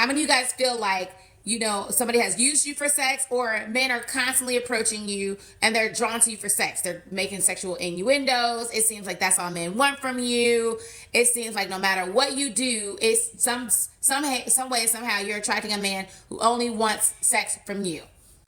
many of you guys feel like, somebody has used you for sex, or men are constantly approaching you and they're drawn to you for sex? They're making sexual innuendos. It seems like that's all men want from you. It seems like no matter what you do, it's some way, somehow you're attracting a man who only wants sex from you.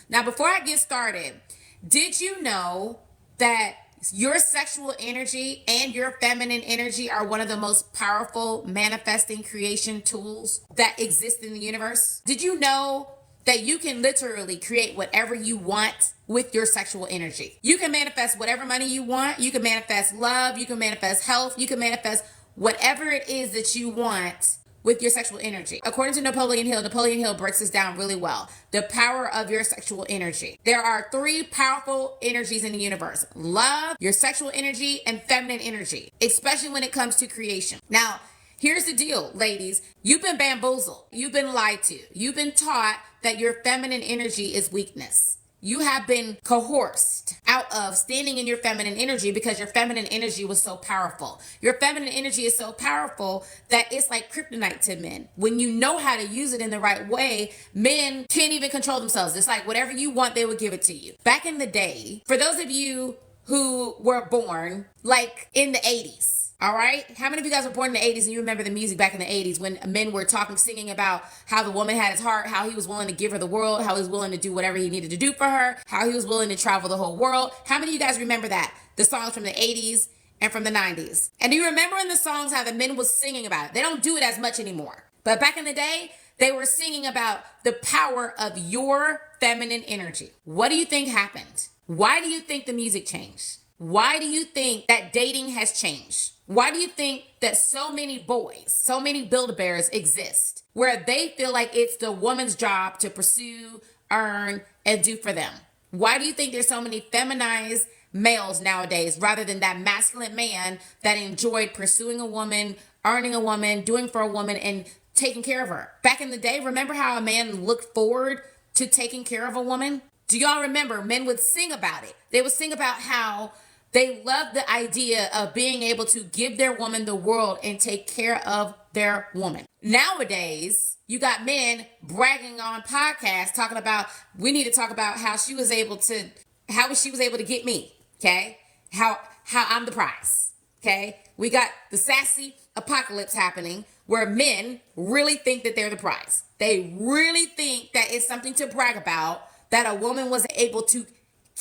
Now, before I get started, did you know that your sexual energy and your feminine energy are one of the most powerful manifesting creation tools that exist in the universe? Did you know that you can literally create whatever you want with your sexual energy? You can manifest whatever money you want. You can manifest love. You can manifest health. You can manifest whatever it is that you want with your sexual energy. According to Napoleon Hill breaks this down really well. The power of your sexual energy. There are 3 powerful energies in the universe: love, your sexual energy, and feminine energy, especially when it comes to creation. Now, here's the deal, ladies. You've been bamboozled. You've been lied to. You've been taught that your feminine energy is weakness. You have been coerced out of standing in your feminine energy because your feminine energy was so powerful. Your feminine energy is so powerful that it's like kryptonite to men. When you know how to use it in the right way, men can't even control themselves. It's like whatever you want, they would give it to you. Back in the day, for those of you who were born like in the 80s, all right? How many of you guys were born in the 80s and you remember the music back in the 80s when men were singing about how the woman had his heart, how he was willing to give her the world, how he was willing to do whatever he needed to do for her, how he was willing to travel the whole world? How many of you guys remember that? The songs from the 80s and from the 90s. And do you remember in the songs how the men was singing about it? They don't do it as much anymore. But back in the day, they were singing about the power of your feminine energy. What do you think happened? Why do you think the music changed? Why do you think that dating has changed? Why do you think that so many boys, so many Build-A-Bears exist where they feel like it's the woman's job to pursue, earn, and do for them? Why do you think there's so many feminized males nowadays rather than that masculine man that enjoyed pursuing a woman, earning a woman, doing for a woman, and taking care of her? Back in the day, remember how a man looked forward to taking care of a woman? Do y'all remember men would sing about it? They would sing about how they loved the idea of being able to give their woman the world and take care of their woman. Nowadays, you got men bragging on podcasts talking about, we need to talk about how she was able to get me, okay? How I'm the prize, okay? We got the sassy apocalypse happening where men really think that they're the prize. They really think that it's something to brag about that a woman was able to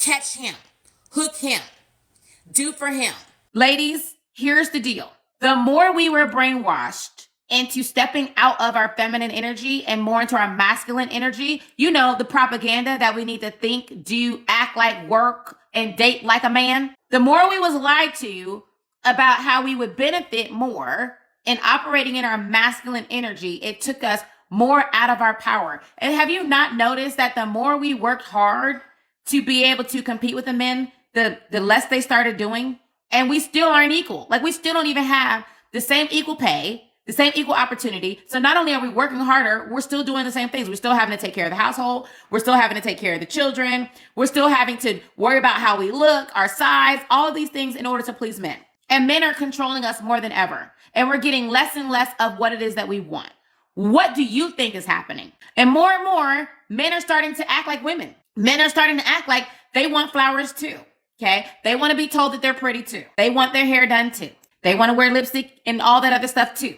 catch him, hook him, do for him. Ladies, here's the deal. The more we were brainwashed into stepping out of our feminine energy and more into our masculine energy, the propaganda that we need to think, do, act like, work, and date like a man, the more we was lied to about how we would benefit more in operating in our masculine energy, it took us more out of our power. And have you not noticed that the more we worked hard to be able to compete with the men, the less they started doing? And we still aren't equal. Like, we still don't even have the same equal pay, the same equal opportunity. So not only are we working harder, we're still doing the same things. We're still having to take care of the household. We're still having to take care of the children. We're still having to worry about how we look, our size, all of these things in order to please men. And men are controlling us more than ever. And we're getting less and less of what it is that we want. What do you think is happening? And more, men are starting to act like women. Men are starting to act like they want flowers too. Okay. They want to be told that they're pretty too. They want their hair done too. They want to wear lipstick and all that other stuff too.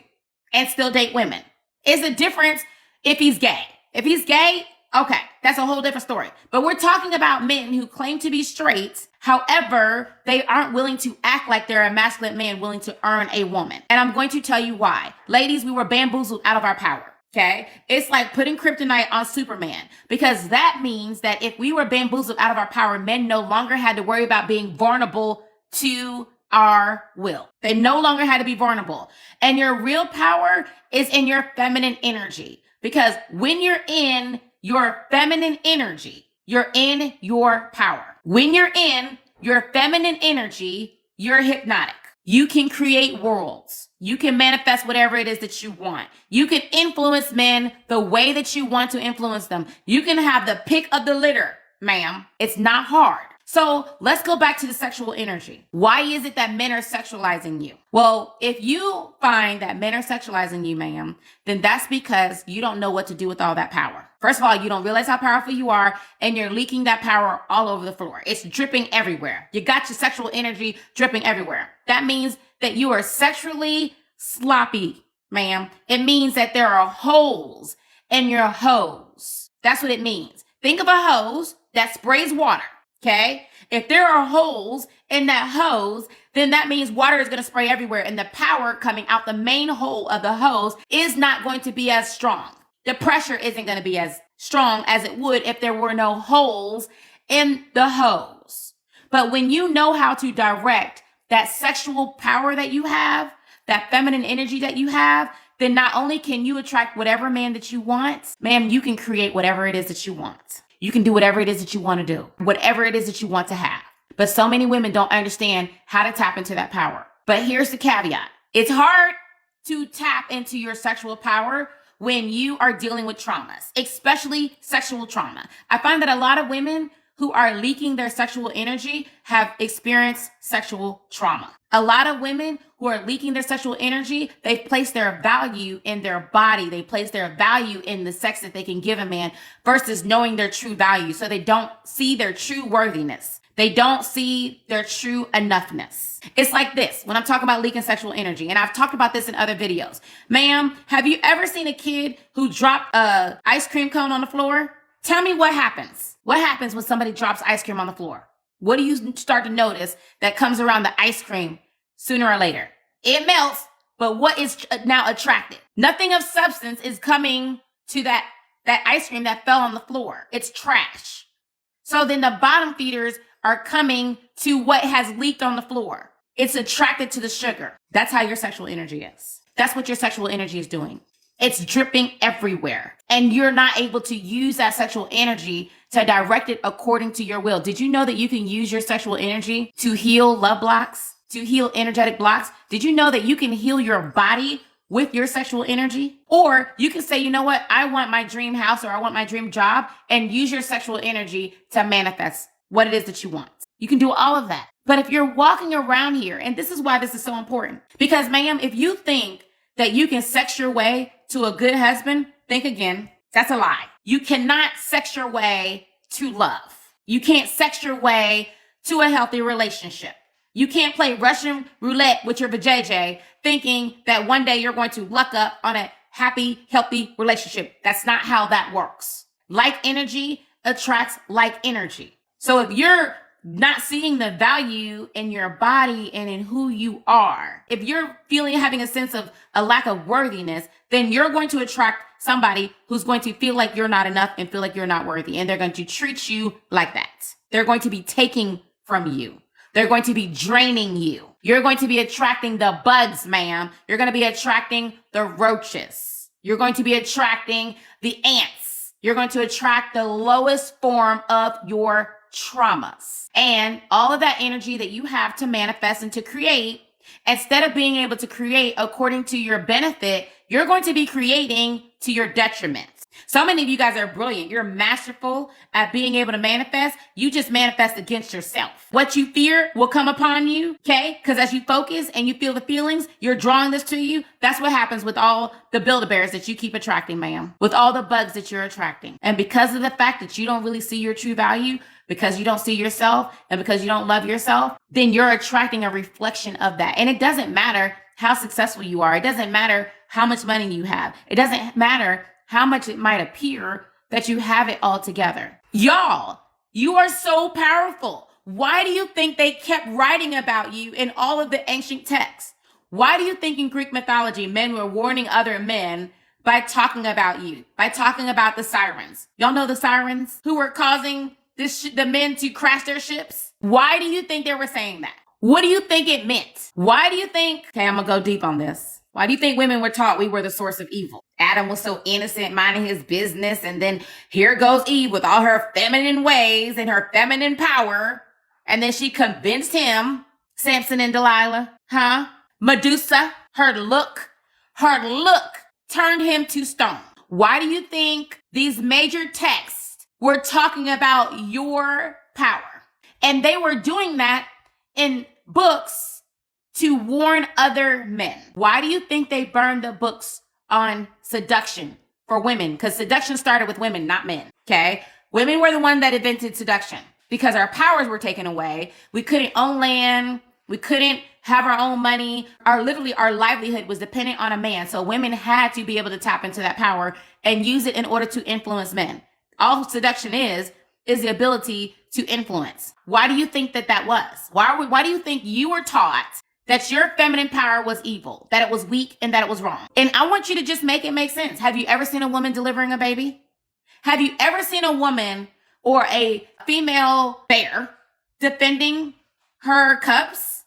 And still date women. It's a difference if he's gay. If he's gay, okay, that's a whole different story. But we're talking about men who claim to be straight. However, they aren't willing to act like they're a masculine man willing to earn a woman. And I'm going to tell you why. Ladies, we were bamboozled out of our power. Okay. It's like putting kryptonite on Superman, because that means that if we were bamboozled out of our power, men no longer had to worry about being vulnerable to our will. They no longer had to be vulnerable. And your real power is in your feminine energy, because when you're in your feminine energy, you're in your power. When you're in your feminine energy, you're hypnotic. You can create worlds. You can manifest whatever it is that you want. You can influence men the way that you want to influence them. You can have the pick of the litter, ma'am. It's not hard. So let's go back to the sexual energy. Why is it that men are sexualizing you? Well, if you find that men are sexualizing you, ma'am, then that's because you don't know what to do with all that power. First of all, you don't realize how powerful you are, and you're leaking that power all over the floor. It's dripping everywhere. You got your sexual energy dripping everywhere. That means that you are sexually sloppy, ma'am. It means that there are holes in your hose. That's what it means. Think of a hose that sprays water. Okay. If there are holes in that hose, then that means water is going to spray everywhere, and the power coming out the main hole of the hose is not going to be as strong. The pressure isn't going to be as strong as it would if there were no holes in the hose. But when you know how to direct that sexual power that you have, that feminine energy that you have, then not only can you attract whatever man that you want, ma'am, you can create whatever it is that you want. You can do whatever it is that you want to do, whatever it is that you want to have. But so many women don't understand how to tap into that power. But here's the caveat. It's hard to tap into your sexual power when you are dealing with traumas, especially sexual trauma. I find that a lot of women who are leaking their sexual energy have experienced sexual trauma. A lot of women who are leaking their sexual energy, they've placed their value in their body. They place their value in the sex that they can give a man versus knowing their true value. So they don't see their true worthiness. They don't see their true enoughness. It's like this when I'm talking about leaking sexual energy, and I've talked about this in other videos. Ma'am, have you ever seen a kid who dropped a ice cream cone on the floor? Tell me what happens. What happens when somebody drops ice cream on the floor? What do you start to notice that comes around the ice cream sooner or later? It melts, but what is now attracted? Nothing of substance is coming to that ice cream that fell on the floor. It's trash. So then the bottom feeders are coming to what has leaked on the floor. It's attracted to the sugar. That's how your sexual energy is. That's what your sexual energy is doing. It's dripping everywhere. And you're not able to use that sexual energy to direct it according to your will. Did you know that you can use your sexual energy to heal love blocks, to heal energetic blocks? Did you know that you can heal your body with your sexual energy? Or you can say, you know what? I want my dream house, or I want my dream job, and use your sexual energy to manifest what it is that you want. You can do all of that. But if you're walking around here, and this is why this is so important, because ma'am, if you think that you can sex your way to a good husband, think again. That's a lie. You cannot sex your way to love. You can't sex your way to a healthy relationship. You can't play Russian roulette with your vajayjay thinking that one day you're going to luck up on a happy, healthy relationship. That's not how that works. Like energy attracts like energy. So if you're not seeing the value in your body and in who you are, if you're having a sense of a lack of worthiness, then you're going to attract somebody who's going to feel like you're not enough and feel like you're not worthy. And they're going to treat you like that. They're going to be taking from you. They're going to be draining you. You're going to be attracting the bugs, ma'am. You're going to be attracting the roaches. You're going to be attracting the ants. You're going to attract the lowest form of your traumas. And all of that energy that you have to manifest and to create, instead of being able to create according to your benefit, you're going to be creating to your detriment. So many of you guys are brilliant. You're masterful at being able to manifest. You just manifest against yourself. What you fear will come upon you, okay? Because as you focus and you feel the feelings, you're drawing this to you. That's what happens with all the Build-A-Bears that you keep attracting, ma'am. With all the bugs that you're attracting. And because of the fact that you don't really see your true value, because you don't see yourself, and because you don't love yourself, then you're attracting a reflection of that. And it doesn't matter how successful you are. It doesn't matter how much money you have. It doesn't matter how much it might appear that you have it all together. Y'all, you are so powerful. Why do you think they kept writing about you in all of the ancient texts? Why do you think in Greek mythology, men were warning other men by talking about you, by talking about the sirens? Y'all know the sirens who were causing the men to crash their ships? Why do you think they were saying that? What do you think it meant? Why do you think, okay, I'm gonna go deep on this. Why do you think women were taught we were the source of evil? Adam was so innocent, minding his business, and then here goes Eve with all her feminine ways and her feminine power, and then she convinced him, Samson and Delilah, Medusa, her look turned him to stone. Why do you think these major texts were talking about your power? And they were doing that in books to warn other men. Why do you think they burned the books on seduction for women? Because seduction started with women, not men, okay? Women were the one that invented seduction because our powers were taken away. We couldn't own land. We couldn't have our own money. Our livelihood was dependent on a man. So women had to be able to tap into that power and use it in order to influence men. All seduction is the ability to influence. Why do you think that was? Why do you think you were taught that your feminine power was evil, that it was weak, and that it was wrong? And I want you to just make it make sense. Have you ever seen a woman delivering a baby? Have you ever seen a woman or a female bear defending her cubs?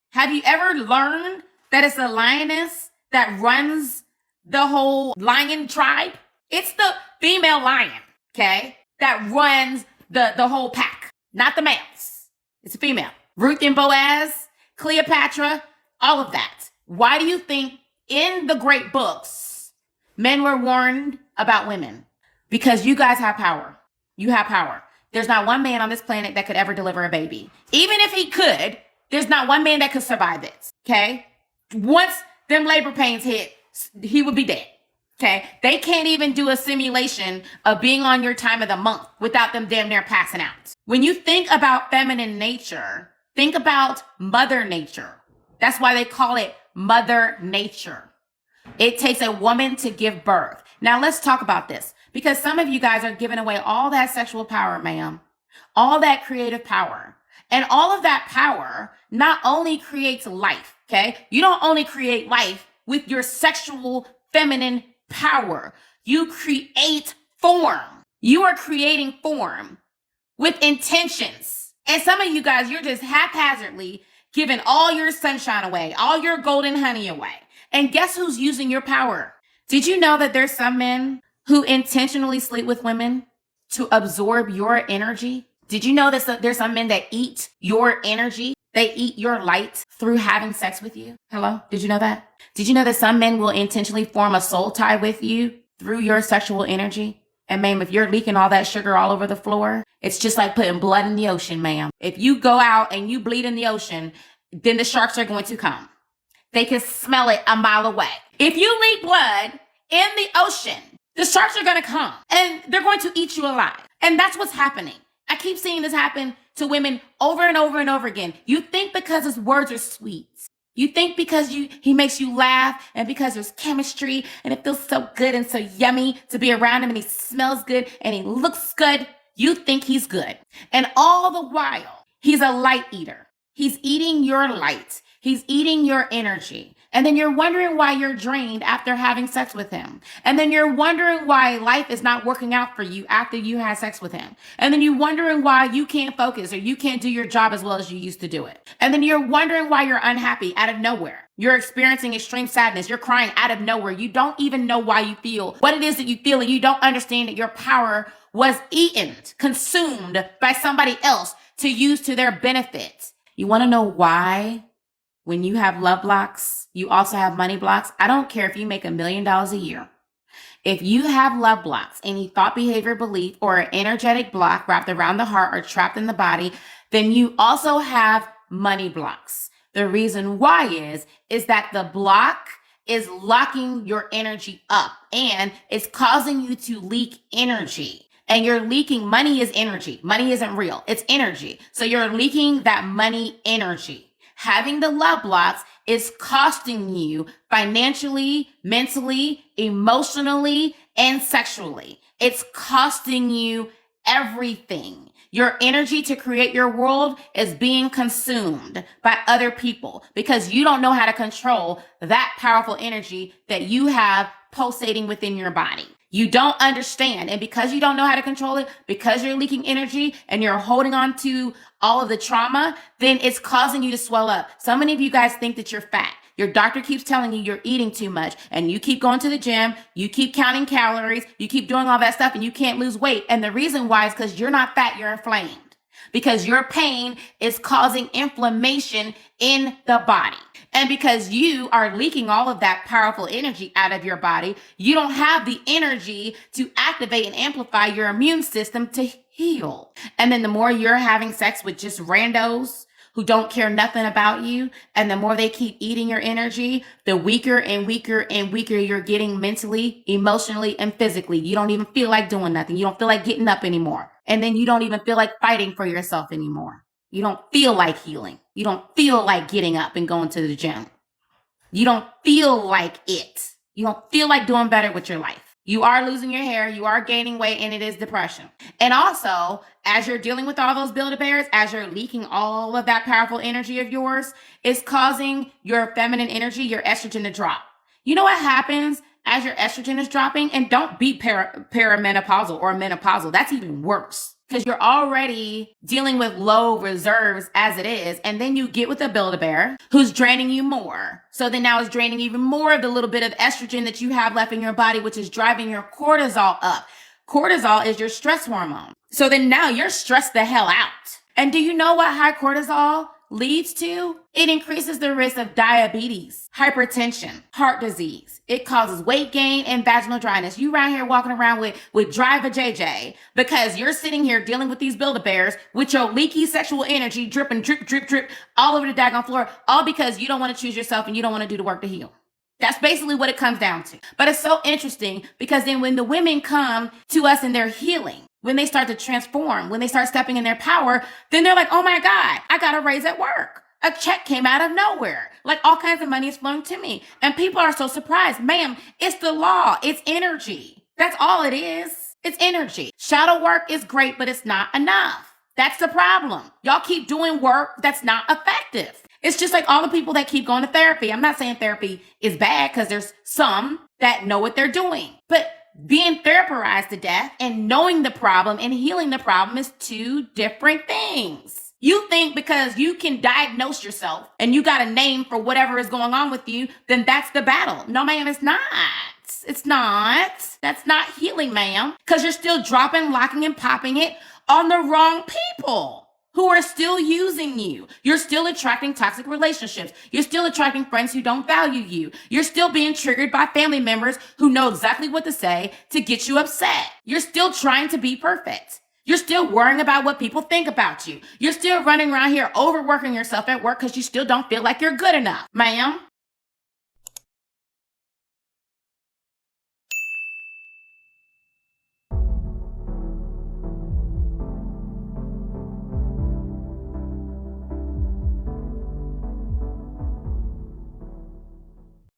Have you ever learned that it's a lioness that runs the whole lion tribe? It's the female lion, okay, that runs the whole pack, not the males. It's a female. Ruth and Boaz, Cleopatra, all of that. Why do you think in the great books, men were warned about women? Because you guys have power. You have power. There's not one man on this planet that could ever deliver a baby. Even if he could, there's not one man that could survive this, okay? Once them labor pains hit, he would be dead, okay? They can't even do a simulation of being on your time of the month without them damn near passing out. When you think about feminine nature, think about Mother Nature. That's why they call it Mother Nature. It takes a woman to give birth. Now let's talk about this, because some of you guys are giving away all that sexual power, ma'am, all that creative power. And all of that power not only creates life, okay? You don't only create life with your sexual feminine power. You create form. You are creating form with intentions. And some of you guys, you're just haphazardly giving all your sunshine away, all your golden honey away. And guess who's using your power? Did you know that there's some men who intentionally sleep with women to absorb your energy? Did you know that there's some men that eat your energy? They eat your light through having sex with you. Hello? Did you know that? Did you know that some men will intentionally form a soul tie with you through your sexual energy? And ma'am, if you're leaking all that sugar all over the floor, it's just like putting blood in the ocean, ma'am. If you go out and you bleed in the ocean, then the sharks are going to come. They can smell it a mile away. If you leak blood in the ocean, the sharks are going to come and they're going to eat you alive. And that's what's happening. I keep seeing this happen to women over and over and over again. You think because his words are sweet. You think because he makes you laugh and because there's chemistry and it feels so good and so yummy to be around him and he smells good and he looks good, you think he's good. And all the while, he's a light eater. He's eating your light. He's eating your energy. And then you're wondering why you're drained after having sex with him. And then you're wondering why life is not working out for you after you had sex with him. And then you're wondering why you can't focus or you can't do your job as well as you used to do it. And then you're wondering why you're unhappy out of nowhere. You're experiencing extreme sadness. You're crying out of nowhere. You don't even know why you feel what it is that you feel, and you don't understand that your power was eaten, consumed by somebody else to use to their benefit. You want to know why? When you have love blocks, you also have money blocks. I don't care if you make $1 million a year. If you have love blocks, any thought, behavior, belief, or an energetic block wrapped around the heart or trapped in the body, then you also have money blocks. The reason why is that the block is locking your energy up and it's causing you to leak energy. And you're leaking, money is energy. Money isn't real. It's energy. So you're leaking that money energy. Having the love blocks is costing you financially, mentally, emotionally, and sexually. It's costing you everything. Your energy to create your world is being consumed by other people because you don't know how to control that powerful energy that you have pulsating within your body. You don't understand. And because you don't know how to control it, because you're leaking energy and you're holding on to all of the trauma, then it's causing you to swell up. So many of you guys think that you're fat. Your doctor keeps telling you you're eating too much and you keep going to the gym. You keep counting calories. You keep doing all that stuff and you can't lose weight. And the reason why is because you're not fat, you're inflamed. Because your pain is causing inflammation in the body. And because you are leaking all of that powerful energy out of your body, you don't have the energy to activate and amplify your immune system to heal. And then the more you're having sex with just randos who don't care nothing about you, and the more they keep eating your energy, the weaker and weaker and weaker you're getting mentally, emotionally, and physically. You don't even feel like doing nothing. You don't feel like getting up anymore. And then you don't even feel like fighting for yourself anymore. You don't feel like healing. You don't feel like getting up and going to the gym. You don't feel like it. You don't feel like doing better with your life. You are losing your hair, you are gaining weight, and it is depression. And also, as you're dealing with all those Build-A-Bears, as you're leaking all of that powerful energy of yours, it's causing your feminine energy, your estrogen to drop. You know what happens as your estrogen is dropping? And don't be perimenopausal or menopausal. That's even worse. Because you're already dealing with low reserves as it is. And then you get with a Build-A-Bear who's draining you more. So then now it's draining even more of the little bit of estrogen that you have left in your body, which is driving your cortisol up. Cortisol is your stress hormone. So then now you're stressed the hell out. And do you know what high cortisol leads to? It increases the risk of diabetes, hypertension, heart disease. It causes weight gain and vaginal dryness. You around here walking around with dry vajayjay because you're sitting here dealing with these Build-A-Bears with your leaky sexual energy dripping, drip, drip, drip all over the daggone floor, all because you don't want to choose yourself and you don't want to do the work to heal. That's basically what it comes down to. But it's so interesting because then when the women come to us and they're healing, when they start to transform, when they start stepping in their power, then they're like, oh my God, I got a raise at work. A check came out of nowhere. Like all kinds of money is flowing to me. And people are so surprised. Ma'am, it's the law. It's energy. That's all it is. It's energy. Shadow work is great, but it's not enough. That's the problem. Y'all keep doing work that's not effective. It's just like all the people that keep going to therapy. I'm not saying therapy is bad because there's some that know what they're doing. But being therapized to death and knowing the problem and healing the problem is two different things. You think because you can diagnose yourself and you got a name for whatever is going on with you, then that's the battle. No, ma'am, it's not. It's not. That's not healing, ma'am. Because you're still dropping, locking, and popping it on the wrong people who are still using you. You're still attracting toxic relationships. You're still attracting friends who don't value you. You're still being triggered by family members who know exactly what to say to get you upset. You're still trying to be perfect. You're still worrying about what people think about you. You're still running around here overworking yourself at work because you still don't feel like you're good enough. Ma'am,